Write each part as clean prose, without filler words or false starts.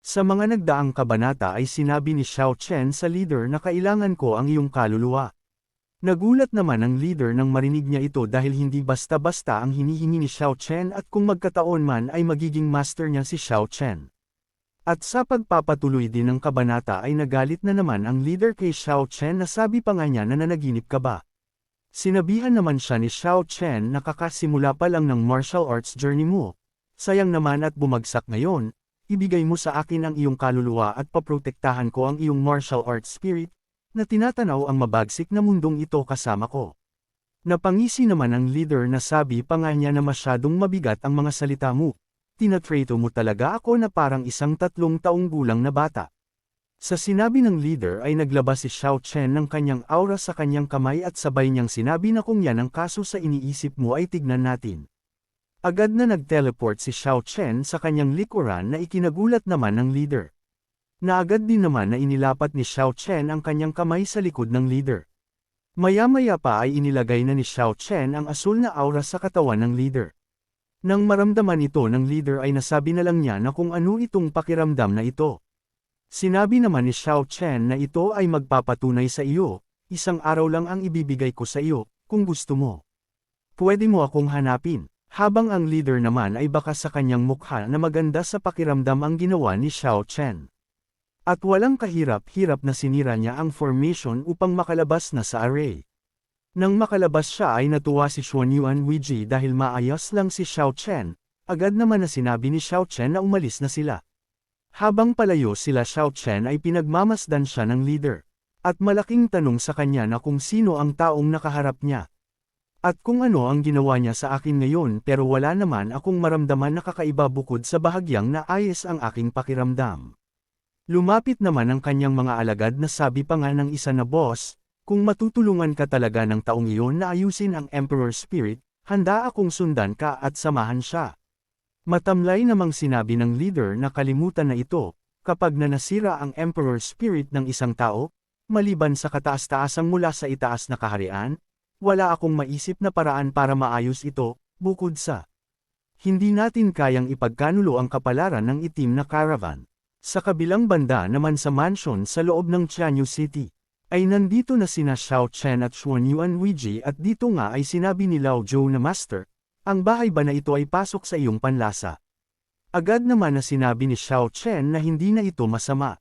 Sa mga nagdaang kabanata ay sinabi ni Xiao Chen sa leader na kailangan ko ang iyong kaluluwa. Nagulat naman ang leader nang marinig niya ito dahil hindi basta-basta ang hinihingi ni Xiao Chen at kung magkataon man ay magiging master niya si Xiao Chen. At sa pagpapatuloy din ng kabanata ay nagalit na naman ang leader kay Xiao Chen na sabi pa nga niya na nanaginip ka ba. Sinabihan naman siya ni Xiao Chen na kakasimula pa lang ng martial arts journey mo. Sayang naman at bumagsak ngayon, ibigay mo sa akin ang iyong kaluluwa at paprotektahan ko ang iyong martial arts spirit, na tinatanaw ang mabagsik na mundong ito kasama ko. Napangisi naman ang leader na sabi pa nga niya na masyadong mabigat ang mga salita mo. Tinatrato mo talaga ako na parang isang 3 taong gulang na bata. Sa sinabi ng leader ay naglabas si Xiao Chen ng kanyang aura sa kanyang kamay at sabay niyang sinabi na kung yan ang kaso sa iniisip mo ay tignan natin. Agad na nag-teleport si Xiao Chen sa kanyang likuran na ikinagulat naman ng leader. Naagad din naman na inilapat ni Xiao Chen ang kanyang kamay sa likod ng leader. Maya-maya pa ay inilagay na ni Xiao Chen ang asul na aura sa katawan ng leader. Nang maramdaman ito ng leader ay nasabi na lang niya na kung ano itong pakiramdam na ito. Sinabi naman ni Xiao Chen na ito ay magpapatunay sa iyo, isang araw lang ang ibibigay ko sa iyo, kung gusto mo. Pwede mo akong hanapin, habang ang leader naman ay baka sa kanyang mukha na maganda sa pakiramdam ang ginawa ni Xiao Chen. At walang kahirap-hirap na sinira niya ang formation upang makalabas na sa array. Nang makalabas siya ay natuwa si Xuanyuan Huiji dahil maayos lang si Xiao Chen, agad naman na sinabi ni Xiao Chen na umalis na sila. Habang palayo sila Xiao Chen ay pinagmamasdan siya ng leader. At malaking tanong sa kanya na kung sino ang taong nakaharap niya. At kung ano ang ginawa niya sa akin ngayon pero wala naman akong maramdaman na kakaiba bukod sa bahagyang na ayos ang aking pakiramdam. Lumapit naman ang kanyang mga alagad na sabi pa nga ng isa na boss, kung matutulungan ka talaga ng taong iyon na ayusin ang Emperor Spirit, handa akong sundan ka at samahan siya. Matamlay namang sinabi ng leader na kalimutan na ito, kapag nanasira ang Emperor Spirit ng isang tao, maliban sa kataas-taasang mula sa itaas na kaharian, wala akong maisip na paraan para maayos ito, bukod sa hindi natin kayang ipagkanulo ang kapalaran ng itim na caravan. Sa kabilang banda naman sa mansion sa loob ng Tianyu City, ay nandito na sina Xiao Chen at Xuanyuan Huiji at dito nga ay sinabi ni Lao Zhou na Master, ang bahay ba na ito ay pasok sa iyong panlasa? Agad naman na sinabi ni Xiao Chen na hindi na ito masama.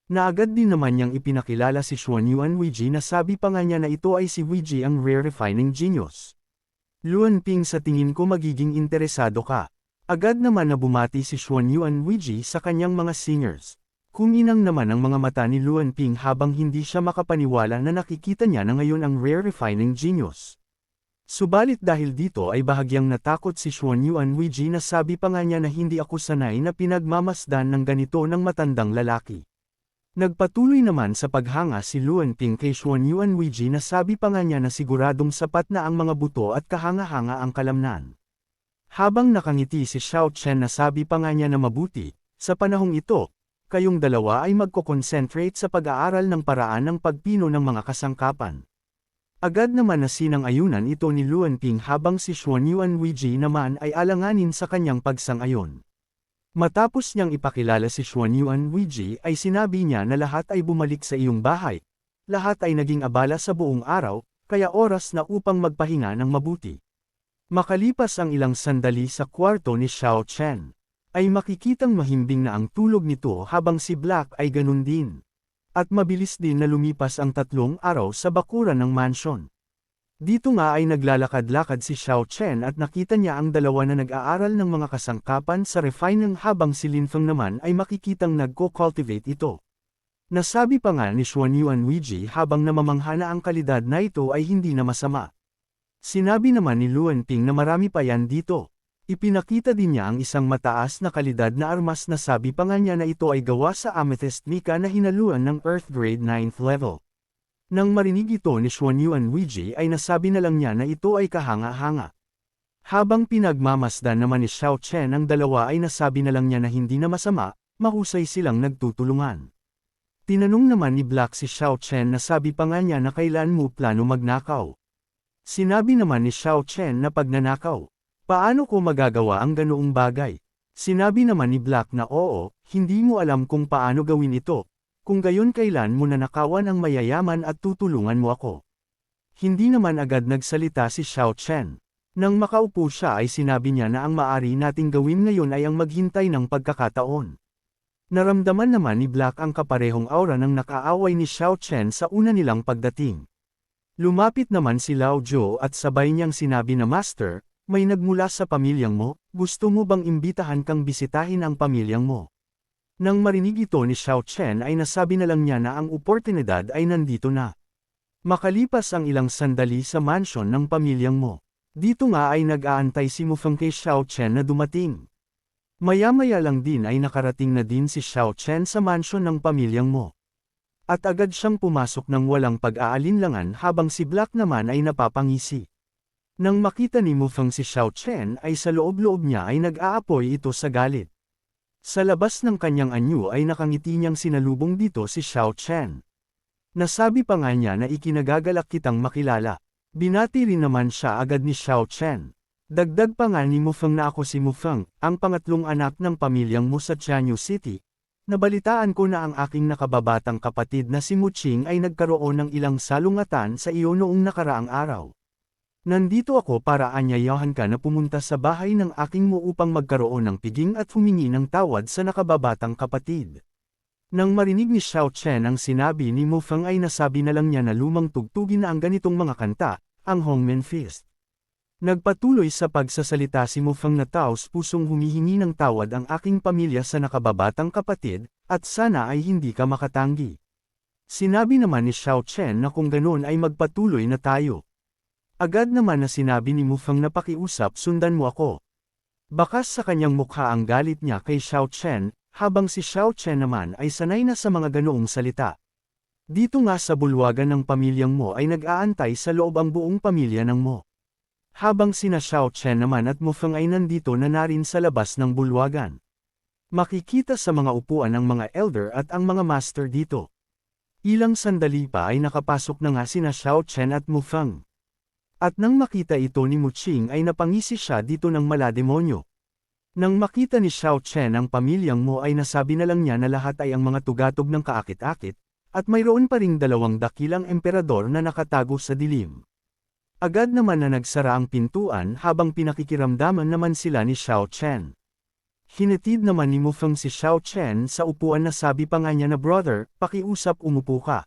Naagad din naman niyang ipinakilala si Xuanyuan Huiji na sabi pa nga niya na ito ay si Huiji ang rare refining genius. Luanping sa tingin ko magiging interesado ka. Agad naman na bumati si Xuanyuan Huiji sa kanyang mga singers. Kuminang naman ang mga mata ni Luanping habang hindi siya makapaniwala na nakikita niya na ngayon ang rare refining genius. Subalit dahil dito ay bahagyang natakot si Xuanyuan Huiji na sabi pa nga niya na hindi ako sanay na pinagmamasdan ng ganito ng matandang lalaki. Nagpatuloy naman sa paghanga si Luanping kay Xuanyuan Huiji na sabi pa nga niya na siguradong sapat na ang mga buto at kahanga-hanga ang kalamnan. Habang nakangiti si Xiao Chen na sabi pa nga niya na mabuti, sa panahong ito, kayong dalawa ay magko-concentrate sa pag-aaral ng paraan ng pagpino ng mga kasangkapan. Agad naman na sinang-ayunan ito ni Luanping habang si Xuanyuan Huiji naman ay alanganin sa kanyang pagsang-ayon. Matapos niyang ipakilala si Xuanyuan Huiji ay sinabi niya na lahat ay bumalik sa iyong bahay. Lahat ay naging abala sa buong araw, kaya oras na upang magpahinga ng mabuti. Makalipas ang ilang sandali sa kwarto ni Xiao Chen, ay makikitang mahimbing na ang tulog nito habang si Black ay ganun din. At mabilis din na lumipas ang 3 araw sa bakuran ng mansion. Dito nga ay naglalakad-lakad si Xiao Chen at nakita niya ang dalawa na nag-aaral ng mga kasangkapan sa refining habang si Lin Feng naman ay makikitang nagko-cultivate ito. Nasabi pa nga ni Xuanyuan Huiji habang namamangha na ang kalidad na ito ay hindi na masama. Sinabi naman ni Luanping na marami pa yan dito. Ipinakita din niya ang isang mataas na kalidad na armas na sabi pa nga niya na ito ay gawa sa amethyst mica na hinaluan ng Earth Grade 9th level. Nang marinig ito ni Xuanyuan Huiji ay nasabi na lang niya na ito ay kahanga-hanga. Habang pinagmamasdan naman ni Xiao Chen ang dalawa ay nasabi na lang niya na hindi na masama, mahusay silang nagtutulungan. Tinanong naman ni Black si Xiao Chen na sabi pa nga niya na kailan mo plano magnakaw. Sinabi naman ni Xiao Chen na pagnanakaw. Paano ko magagawa ang ganoong bagay? Sinabi naman ni Black na oo, hindi mo alam kung paano gawin ito, kung gayon kailan mo nanakawan ang mayayaman at tutulungan mo ako. Hindi naman agad nagsalita si Xiao Chen. Nang makaupo siya ay sinabi niya na ang maaari nating gawin ngayon ay ang maghintay ng pagkakataon. Naramdaman naman ni Black ang kaparehong aura ng nakaaway ni Xiao Chen sa una nilang pagdating. Lumapit naman si Lao Zhou at sabay niyang sinabi na Master, may nagmula sa pamilyang mo, gusto mo bang imbitahan kang bisitahin ang pamilyang mo? Nang marinig ito ni Xiao Chen ay nasabi na lang niya na ang oportunidad ay nandito na. Makalipas ang ilang sandali sa mansyon ng pamilyang mo. Dito nga ay nag-aantay si Mufeng kay Xiao Chen na dumating. Maya-maya lang din ay nakarating na din si Xiao Chen sa mansyon ng pamilyang mo. At agad siyang pumasok ng walang pag-aalinlangan habang si Black naman ay napapangisi. Nang makita ni Mufeng si Xiao Chen ay sa loob-loob niya ay nag-aapoy ito sa galit. Sa labas ng kanyang anyo ay nakangiti niyang sinalubong dito si Xiao Chen. Nasabi pa nga niya na ikinagagalak kitang makilala. Binati rin naman siya agad ni Xiao Chen. Dagdag pa nga ni Mufeng na ako si Mufeng, ang pangatlong anak ng pamilyang mo sa Tianyu City. Nabalitaan ko na ang aking nakababatang kapatid na si Muqing ay nagkaroon ng ilang salungatan sa iyo noong nakaraang araw. Nandito ako para anyayahan ka na pumunta sa bahay ng aking mo upang magkaroon ng piging at humingi ng tawad sa nakababatang kapatid. Nang marinig ni Xiao Chen ang sinabi ni Mufeng ay nasabi na lang niya na lumang tugtugin na ang ganitong mga kanta, ang Hongmen Feast. Nagpatuloy sa pagsasalita si Mufeng na taos pusong humihingi ng tawad ang aking pamilya sa nakababatang kapatid, at sana ay hindi ka makatanggi. Sinabi naman ni Xiao Chen na kung ganoon ay magpatuloy na tayo. Agad naman na sinabi ni Mufeng na pakiusap sundan mo ako. Bakas sa kanyang mukha ang galit niya kay Xiao Chen, habang si Xiao Chen naman ay sanay na sa mga ganoong salita. Dito nga sa bulwagan ng pamilyang mo ay nag-aantay sa loob ang buong pamilya ng mo. Habang sina Xiao Chen naman at Mufeng ay nandito na narin sa labas ng bulwagan. Makikita sa mga upuan ng mga elder at ang mga master dito. Ilang sandali pa ay nakapasok na nga sina Xiao Chen at Mufeng. At nang makita ito ni Muqing ay napangisi siya dito ng malademonyo. Nang makita ni Xiao Chen ang pamilyang mo ay nasabi na lang niya na lahat ay ang mga tugatog ng kaakit-akit, at mayroon pa ring dalawang dakilang emperador na nakatago sa dilim. Agad naman na nagsara ang pintuan habang pinakikiramdaman naman sila ni Xiao Chen. Hinatid naman ni Mufeng si Xiao Chen sa upuan na sabi pa nga niya na brother, pakiusap umupo ka.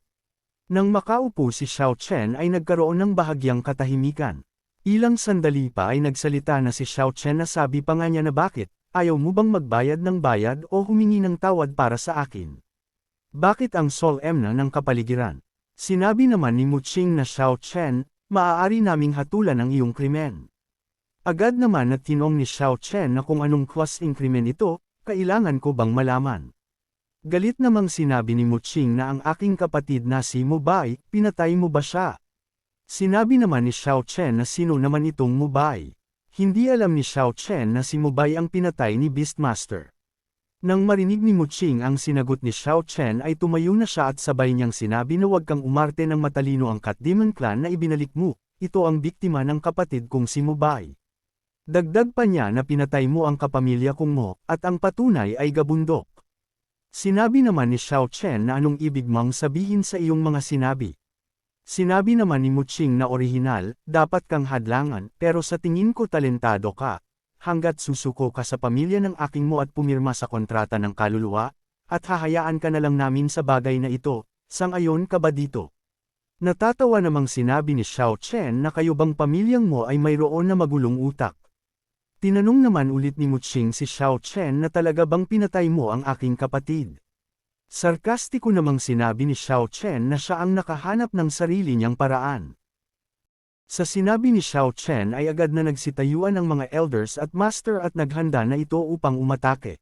Nang makaupo si Xiao Chen ay nagkaroon ng bahagyang katahimikan. Ilang sandali pa ay nagsalita na si Xiao Chen na sabi pa nga niya na bakit, ayaw mo bang magbayad ng bayad o humingi ng tawad para sa akin? Bakit ang solemna ng kapaligiran? Sinabi naman ni Muqing na Xiao Chen, maaari naming hatulan ang iyong krimen. Agad naman na tinong ni Xiao Chen na kung anong klaseng krimen ito, kailangan ko bang malaman? Galit namang sinabi ni Muqing na ang aking kapatid na si Mubai, pinatay mo ba siya? Sinabi naman ni Xiao Chen na sino naman itong Mubai. Hindi alam ni Xiao Chen na si Mubai ang pinatay ni Beastmaster. Nang marinig ni Muqing ang sinagot ni Xiao Chen ay tumayo na siya at sabay niyang sinabi na huwag kang umarte ng matalino ang Cat Demon Clan na ibinalik mo, ito ang biktima ng kapatid kong si Mubai. Dagdag pa niya na pinatay mo ang kapamilya kong mo, at ang patunay ay gabundok. Sinabi naman ni Xiao Chen na anong ibig mong sabihin sa iyong mga sinabi. Sinabi naman ni Muqing na orihinal, dapat kang hadlangan, pero sa tingin ko talentado ka. Hanggat susuko ka sa pamilya ng aking mo at pumirma sa kontrata ng kaluluwa, at hahayaan ka na lang namin sa bagay na ito, sang-ayon ka ba dito? Natatawa namang sinabi ni Xiao Chen na kayo bang pamilyang mo ay mayroon na magulong utak. Tinanong naman ulit ni Muqing si Xiao Chen na talaga bang pinatay mo ang aking kapatid. Sarkastiko namang sinabi ni Xiao Chen na siya ang nakahanap ng sarili niyang paraan. Sa sinabi ni Xiao Chen ay agad na nagsitayuan ang mga elders at master at naghanda na ito upang umatake.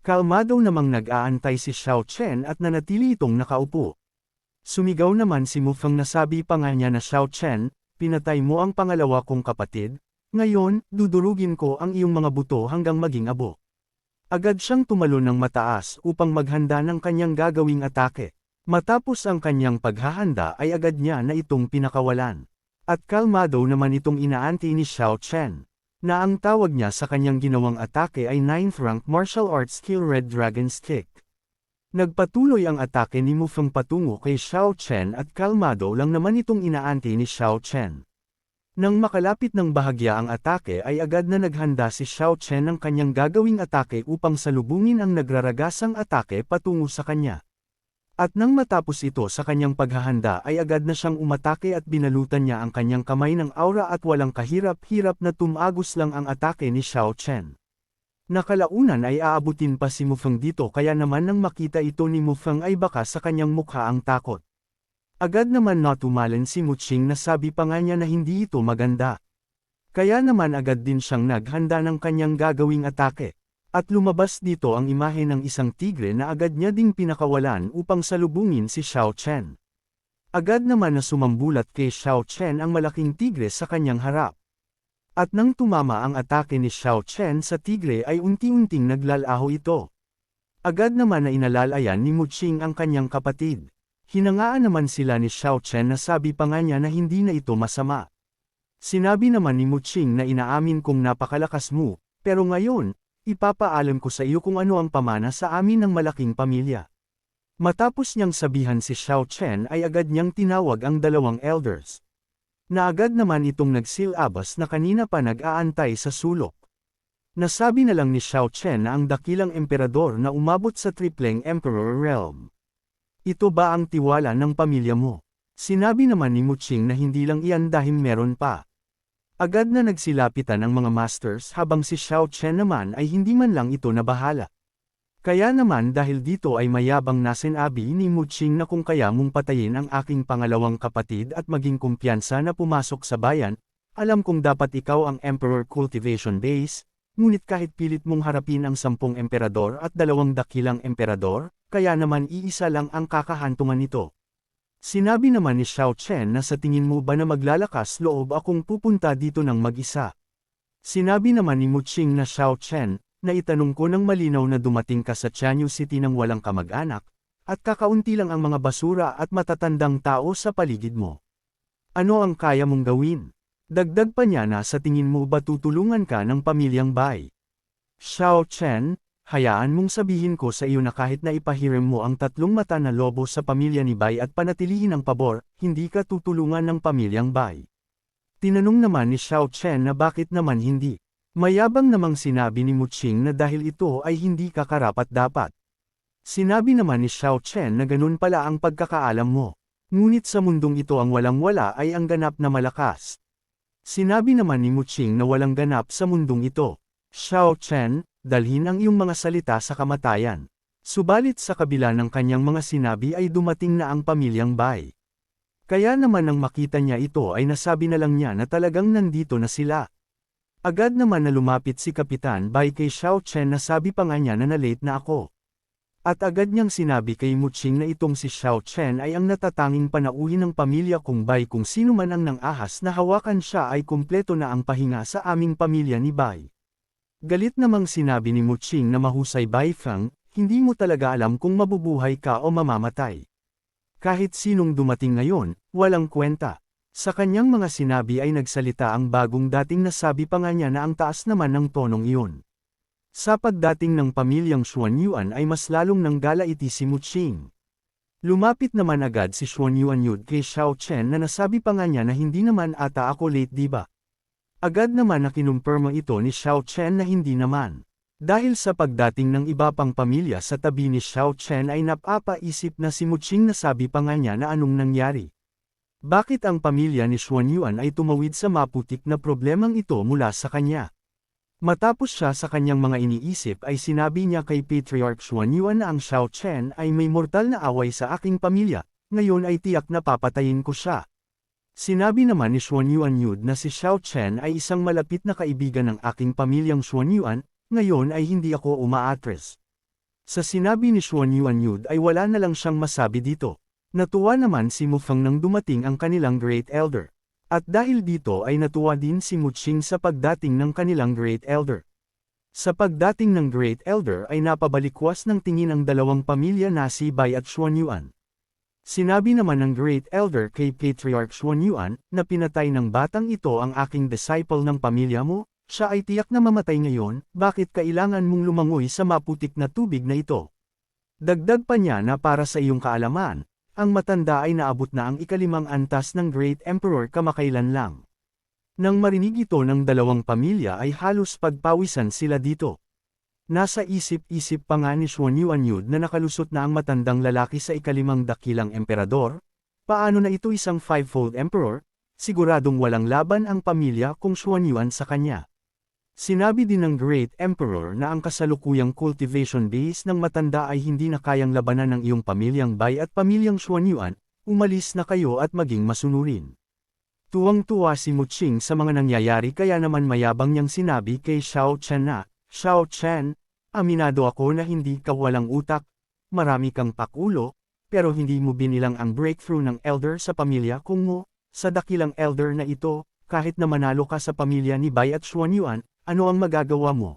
Kalmado namang nag-aantay si Xiao Chen at nanatili itong nakaupo. Sumigaw naman si Mufeng na sabi pa nga niya na Xiao Chen, pinatay mo ang pangalawa kong kapatid, ngayon, dudurugin ko ang iyong mga buto hanggang maging abo. Agad siyang tumalon ng mataas upang maghanda ng kanyang gagawing atake. Matapos ang kanyang paghahanda ay agad niya na itong pinakawalan. At kalmado naman itong inaanti ni Xiao Chen. na ang tawag niya sa kanyang ginawang atake ay 9th rank martial arts skill Red Dragon's Kick. Nagpatuloy ang atake ni Mu Feng patungo kay Xiao Chen at kalmado lang naman itong inaanti ni Xiao Chen. Nang makalapit ng bahagya ang atake ay agad na naghanda si Xiao Chen ng kanyang gagawing atake upang salubungin ang nagraragasang atake patungo sa kanya. At nang matapos ito sa kanyang paghahanda ay agad na siyang umatake at binalutan niya ang kanyang kamay ng aura at walang kahirap-hirap na tumagos lang ang atake ni Xiao Chen. Nakalaunan ay aabutin pa si Mu Feng dito kaya naman nang makita ito ni Mu Feng ay baka sa kanyang mukha ang takot. Agad naman natumalan si Mu Qing na sabi pa nga niya na hindi ito maganda. Kaya naman agad din siyang naghanda ng kanyang gagawing atake. At lumabas dito ang imahe ng isang tigre na agad niya ding pinakawalan upang salubungin si Xiao Chen. Agad naman na sumambulat kay Xiao Chen ang malaking tigre sa kanyang harap. At nang tumama ang atake ni Xiao Chen sa tigre ay unti-unting naglalaho ito. Agad naman na inalalayan ni Mu Qing ang kanyang kapatid. Hinangaan naman sila ni Xiao Chen na sabi pa nga niya na hindi na ito masama. Sinabi naman ni Mu Qing na inaamin kong napakalakas mo, pero ngayon, ipapaalam ko sa iyo kung ano ang pamana sa amin ng malaking pamilya. Matapos niyang sabihan si Xiao Chen ay agad niyang tinawag ang dalawang elders. Na agad naman itong nagsilabas na kanina pa nag-aantay sa sulok. Nasabi na lang ni Xiao Chen na ang dakilang emperador na umabot sa tripleng emperor realm. Ito ba ang tiwala ng pamilya mo? Sinabi naman ni Mu Qing na hindi lang iyan dahil meron pa. Agad na nagsilapitan ang mga masters habang si Xiao Chen naman ay hindi man lang ito nabahala. Kaya naman dahil dito ay mayabang na sinabi ni Mu Qing na kung kaya mong patayin ang aking pangalawang kapatid at maging kumpiyansa na pumasok sa bayan, alam kong dapat ikaw ang Emperor Cultivation Base, ngunit kahit pilit mong harapin ang 10 emperador at 2 dakilang emperador, kaya naman iisa lang ang kakahantungan nito. Sinabi naman ni Xiao Chen na sa tingin mo ba na maglalakas loob akong pupunta dito ng mag-isa. Sinabi naman ni Mu Qing na Xiao Chen, na itanong ko ng malinaw na dumating ka sa Tianyu City ng walang kamag-anak, at kakaunti lang ang mga basura at matatandang tao sa paligid mo. Ano ang kaya mong gawin? Dagdag pa niya na sa tingin mo ba tutulungan ka ng pamilyang Bai? Xiao Chen, hayaan mong sabihin ko sa iyo na kahit na ipahiram mo ang 3 mata na lobo sa pamilya ni Bai at panatilihin ang pabor, hindi ka tutulungan ng pamilyang Bai. Tinanong naman ni Xiao Chen na bakit naman hindi. Mayabang namang sinabi ni Mu Qing na dahil ito ay hindi ka karapat-dapat. Sinabi naman ni Xiao Chen na ganun pala ang pagkakaalam mo. Ngunit sa mundong ito ang walang-wala ay ang ganap na malakas. Sinabi naman ni Mu Qing na walang ganap sa mundong ito. Xiao Chen, dalhin ang iyong mga salita sa kamatayan. Subalit sa kabila ng kanyang mga sinabi ay dumating na ang pamilyang Bai. Kaya naman nang makita niya ito ay nasabi na lang niya na talagang nandito na sila. Agad naman na lumapit si Kapitan Bai kay Xiao Chen na sabi pa nga niya na na-late na ako. At agad niyang sinabi kay Mu Qing na itong si Xiao Chen ay ang natatanging panauhin ng pamilya kong Bai kung sino man ang nang-ahas na hawakan siya ay kumpleto na ang pahinga sa aming pamilya ni Bai. Galit namang sinabi ni Mu Qing na mahusay Bai Feng, hindi mo talaga alam kung mabubuhay ka o mamamatay. Kahit sinong dumating ngayon, walang kwenta. Sa kanyang mga sinabi ay nagsalita ang bagong dating nasabi pa nga niya na ang taas naman ng tonong iyon. Sa pagdating ng pamilyang Xuanyuan ay mas lalong nanggalaiti si Mu Qing. Lumapit naman agad si Xuanyuan kay Xiao Chen na nasabi pa nga niya na hindi naman ata ako late diba. Agad naman na kinumpirma ito ni Xiao Chen na hindi naman. Dahil sa pagdating ng iba pang pamilya sa tabi ni Xiao Chen ay napapaisip na si Mu Qing nasabi pa nga niya na anong nangyari. Bakit ang pamilya ni Xuanyuan ay tumawid sa maputik na problemang ito mula sa kanya? Matapos siya sa kanyang mga iniisip ay sinabi niya kay Patriarch Xuanyuan na ang Xiao Chen ay may mortal na away sa aking pamilya, ngayon ay tiyak na papatayin ko siya. Sinabi naman ni Xuanyuan na si Xiao Chen ay isang malapit na kaibigan ng aking pamilyang Xuanyuan, ngayon ay hindi ako umaatres. Sa sinabi ni Xuanyuan ay wala na lang siyang masabi dito. Natuwa naman si Mu Feng nang dumating ang kanilang Great Elder. At dahil dito ay natuwa din si Mu Qing sa pagdating ng kanilang Great Elder. Sa pagdating ng Great Elder ay napabalikwas ng tingin ang dalawang pamilya na si Bai at Xuanyuan. Sinabi naman ng Great Elder kay Patriarch Xuanyuan na pinatay ng batang ito ang aking disciple ng pamilya mo, Siya ay tiyak na mamatay ngayon, bakit kailangan mong lumangoy sa maputik na tubig na ito? Dagdag pa niya na para sa iyong kaalaman, ang matanda ay naabot na ang ikalimang antas ng Great Emperor kamakailan lang. Nang marinig ito ng dalawang pamilya ay halos pagpawisan sila dito. Nasa isip-isip pa nga ni Xuan Yuanyud na nakalusot na ang matandang lalaki sa ikalimang dakilang emperador. Paano na ito isang five-fold emperor? Siguradong walang laban ang pamilya kung Xuan Yuan sa kanya. Sinabi din ng Great Emperor na ang kasalukuyang cultivation base ng matanda ay hindi na kayang labanan ng iyong pamilyang Bai at pamilyang Xuan Yuan, umalis na kayo at maging masunurin. Tuwang-tuwa si Muqing sa mga nangyayari kaya naman mayabang niyang sinabi kay Xiao Chen na, Xiao Chen, aminado ako na hindi ka walang utak, marami kang pakulo, pero hindi mo binilang ang breakthrough ng elder sa pamilya kung mo, sa dakilang elder na ito, kahit na manalo ka sa pamilya ni Bai at Xuan Yuan, ano ang magagawa mo?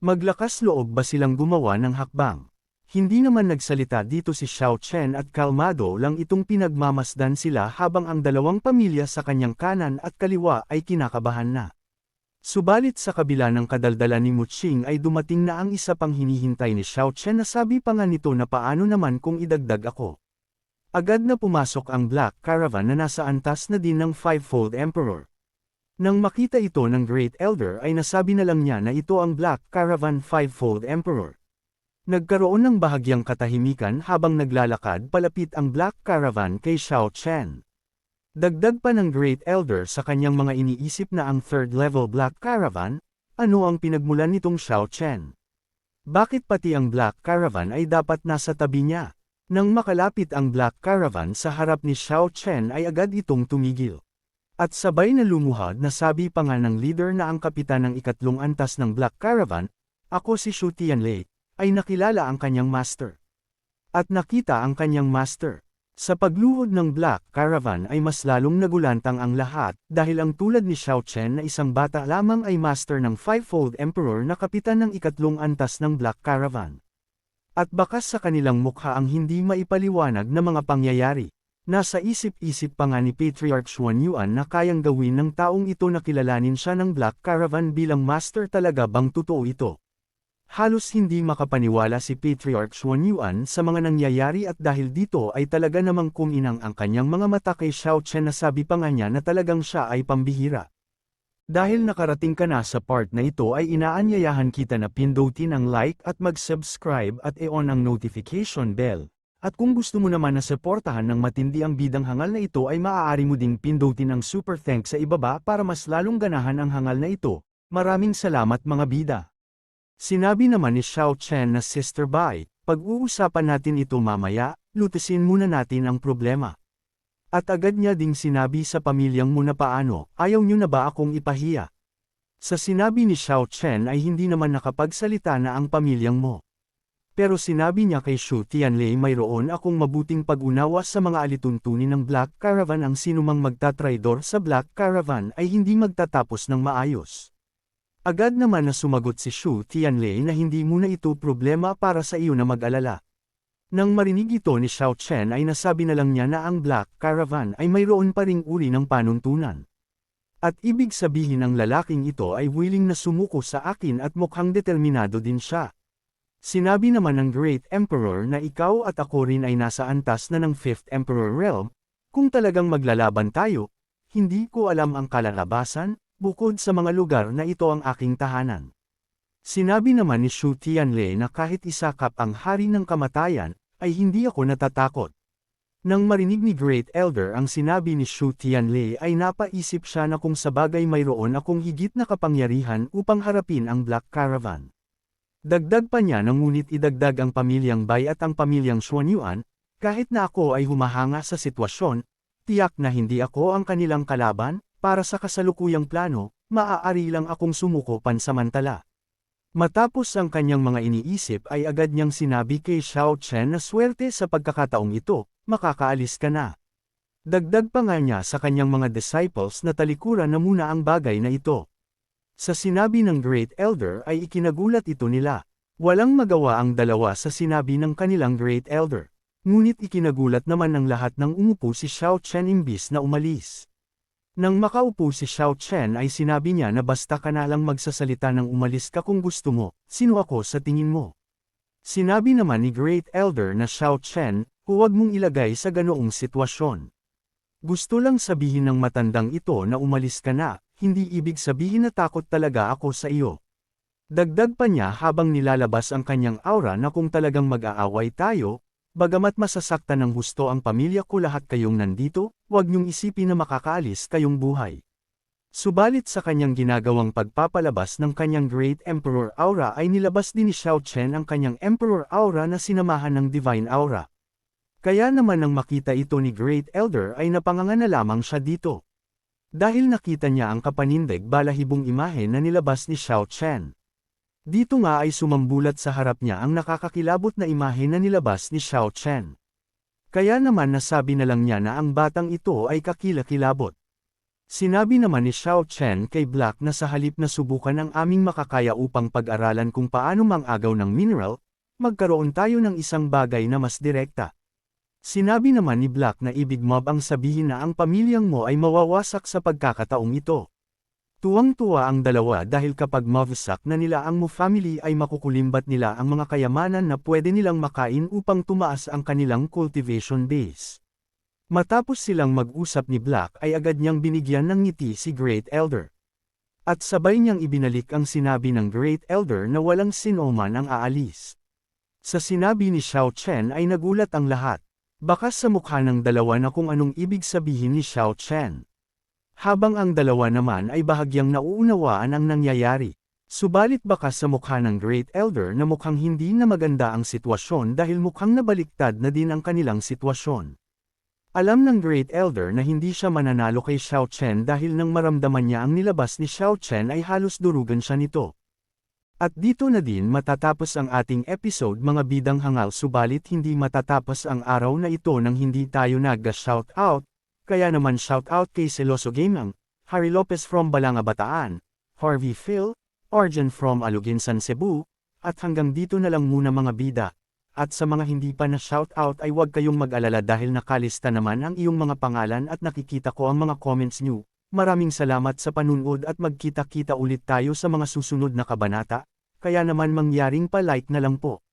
Maglakas loob ba silang gumawa ng hakbang? Hindi naman nagsalita dito si Xiao Chen at kalmado lang itong pinagmamasdan sila habang ang dalawang pamilya sa kanyang kanan at kaliwa ay kinakabahan na. Subalit sa kabila ng kadaldalan ni Muqing ay dumating na ang isa pang hinihintay ni Xiao Chen na sabi pa nga nito na paano naman kung idagdag ako. Agad na pumasok ang Black Caravan na nasa antas na din ng Five-Fold Emperor. Nang makita ito ng Great Elder ay nasabi na lang niya na ito ang Black Caravan Five-Fold Emperor. Nagkaroon ng bahagyang katahimikan habang naglalakad palapit ang Black Caravan kay Xiao Chen. Dagdag pa ng Great Elder sa kanyang mga iniisip na ang third-level Black Caravan, ano ang pinagmulan nitong Xiao Chen? Bakit pati ang Black Caravan ay dapat nasa tabi niya? Nang makalapit ang Black Caravan sa harap ni Xiao Chen ay agad itong tumigil. At sabay na lumuhad na sabi pa nga ng leader na ang kapitan ng ikatlong antas ng Black Caravan, ako si Shu Tianlei, ay nakilala ang kanyang master. At nakita ang kanyang master. Sa pagluhod ng Black Caravan ay mas lalong nagulantang ang lahat dahil ang tulad ni Xiao Chen na isang bata lamang ay master ng Five-Fold Emperor na kapitan ng ikatlong antas ng Black Caravan. At bakas sa kanilang mukha ang hindi maipaliwanag na mga pangyayari. Nasa isip-isip pa nga ni Patriarch Xuan Yuan na kayang gawin ng taong ito na kilalanin siya ng Black Caravan bilang master talaga bang totoo ito. Halos hindi makapaniwala si Patriarch Xuan Yuan sa mga nangyayari at dahil dito ay talaga namang kuminang ang kanyang mga mata kay Xiao Chen na sabi pa nga niya na talagang siya ay pambihira. Dahil nakarating ka na sa part na ito ay inaanyayahan kita na pindutin ang like at mag-subscribe at i-on ang notification bell. At kung gusto mo naman na suportahan ng matindi ang bidang hangal na ito ay maaari mo ding pindutin ang super thanks sa ibaba para mas lalong ganahan ang hangal na ito. Maraming salamat mga bida. Sinabi naman ni Xiao Chen na Sister Bai, pag-uusapan natin ito mamaya, lutasin muna natin ang problema. At agad niya ding sinabi sa pamilyang mo na paano, ayaw niyo na ba akong ipahiya? Sa sinabi ni Xiao Chen ay hindi naman nakapagsalita na ang pamilyang mo. Pero sinabi niya kay Shu Tianlei mayroon akong mabuting pag-unawa sa mga alituntunin ng Black Caravan ang sinumang magtatraidor sa Black Caravan ay hindi magtatapos ng maayos. Agad naman na sumagot si Shu Tianlei na hindi muna ito problema para sa iyo na mag-alala. Nang marinig ito ni Xiao Chen ay nasabi na lang niya na ang Black Caravan ay mayroon pa ring uri ng panuntunan. At ibig sabihin ang lalaking ito ay willing na sumuko sa akin at mukhang determinado din siya. Sinabi naman ng Great Emperor na ikaw at ako rin ay nasa antas na ng Fifth Emperor Realm, kung talagang maglalaban tayo, hindi ko alam ang kalalabasan, bukod sa mga lugar na ito ang aking tahanan. Sinabi naman ni Shu Tianlei na kahit isakap ang hari ng kamatayan, ay hindi ako natatakot. Nang marinig ni Great Elder ang sinabi ni Shu Tianlei ay napaisip siya na kung sabagay mayroon akong higit na kapangyarihan upang harapin ang Black Caravan. Dagdag pa niya na ngunit idagdag ang pamilyang Bai at ang pamilyang Xuan Yuan, kahit na ako ay humahanga sa sitwasyon, tiyak na hindi ako ang kanilang kalaban. Para sa kasalukuyang plano, maaari lang akong sumuko pansamantala. Matapos ang kanyang mga iniisip ay agad niyang sinabi kay Xiao Chen na swerte sa pagkakataong ito, makakaalis ka na. Dagdag pa nga niya sa kanyang mga disciples na talikuran na muna ang bagay na ito. Sa sinabi ng Great Elder ay ikinagulat ito nila. Walang magawa ang dalawa sa sinabi ng kanilang Great Elder. Ngunit ikinagulat naman ng lahat ng umupo si Xiao Chen imbis na umalis. Nang makaupo si Xiao Chen ay sinabi niya na basta ka na lang magsasalita ng umalis ka kung gusto mo, sino ako sa tingin mo? Sinabi naman ni Great Elder na Xiao Chen, huwag mong ilagay sa ganoong sitwasyon. Gusto lang sabihin ng matandang ito na umalis ka na, hindi ibig sabihin na takot talaga ako sa iyo. Dagdag pa niya habang nilalabas ang kanyang aura na kung talagang mag-aaway tayo, bagamat masasaktan ng husto ang pamilya ko lahat kayong nandito, huwag niyong isipin na makakaalis kayong buhay. Subalit sa kanyang ginagawang pagpapalabas ng kanyang Great Emperor Aura ay nilabas din ni Xiao Chen ang kanyang Emperor Aura na sinamahan ng Divine Aura. Kaya naman nang makita ito ni Great Elder ay napanganga na lamang siya dito. Dahil nakita niya ang kapanindig balahibong imahe na nilabas ni Xiao Chen. Dito nga ay sumambulat sa harap niya ang nakakakilabot na imahe na nilabas ni Xiao Chen. Kaya naman nasabi na lang niya na ang batang ito ay kakilakilabot. Sinabi naman ni Xiao Chen kay Black na sa halip na subukan ang aming makakaya upang pag-aralan kung paano mang-agaw ng mineral, magkaroon tayo ng isang bagay na mas direkta. Sinabi naman ni Black na ibig mo bang sabihin na ang pamilyang mo ay mawawasak sa pagkakataong ito. Tuwang-tuwa ang dalawa dahil kapag mawasak na nila ang Mu family ay makukulimbat nila ang mga kayamanan na pwede nilang makain upang tumaas ang kanilang cultivation base. Matapos silang mag-usap ni Black ay agad niyang binigyan ng ngiti si Great Elder. At sabay niyang ibinalik ang sinabi ng Great Elder na walang sinuman ang aalis. Sa sinabi ni Xiao Chen ay nagulat ang lahat. Baka sa mukha ng dalawa na kung anong ibig sabihin ni Xiao Chen. Habang ang dalawa naman ay bahagyang nauunawaan ang nangyayari. Subalit baka sa mukha ng Great Elder na mukhang hindi na maganda ang sitwasyon dahil mukhang nabaliktad na din ang kanilang sitwasyon. Alam ng Great Elder na hindi siya mananalo kay Xiao Chen dahil nang maramdaman niya ang nilabas ni Xiao Chen ay halos durugan siya nito. At dito na din matatapos ang ating episode mga bidang hangal subalit hindi matatapos ang araw na ito nang hindi tayo nag-shoutout, kaya naman shoutout kay Celoso Gaming, Harry Lopez from Balanga Bataan, Harvey Phil, Arjen from Aluginsan Cebu, at hanggang dito na lang muna mga bida. At sa mga hindi pa na shoutout ay huwag kayong mag-alala dahil nakalista naman ang iyong mga pangalan at nakikita ko ang mga comments nyo. Maraming salamat sa panunood at magkita-kita ulit tayo sa mga susunod na kabanata, kaya naman mangyaring pa-like na lang po.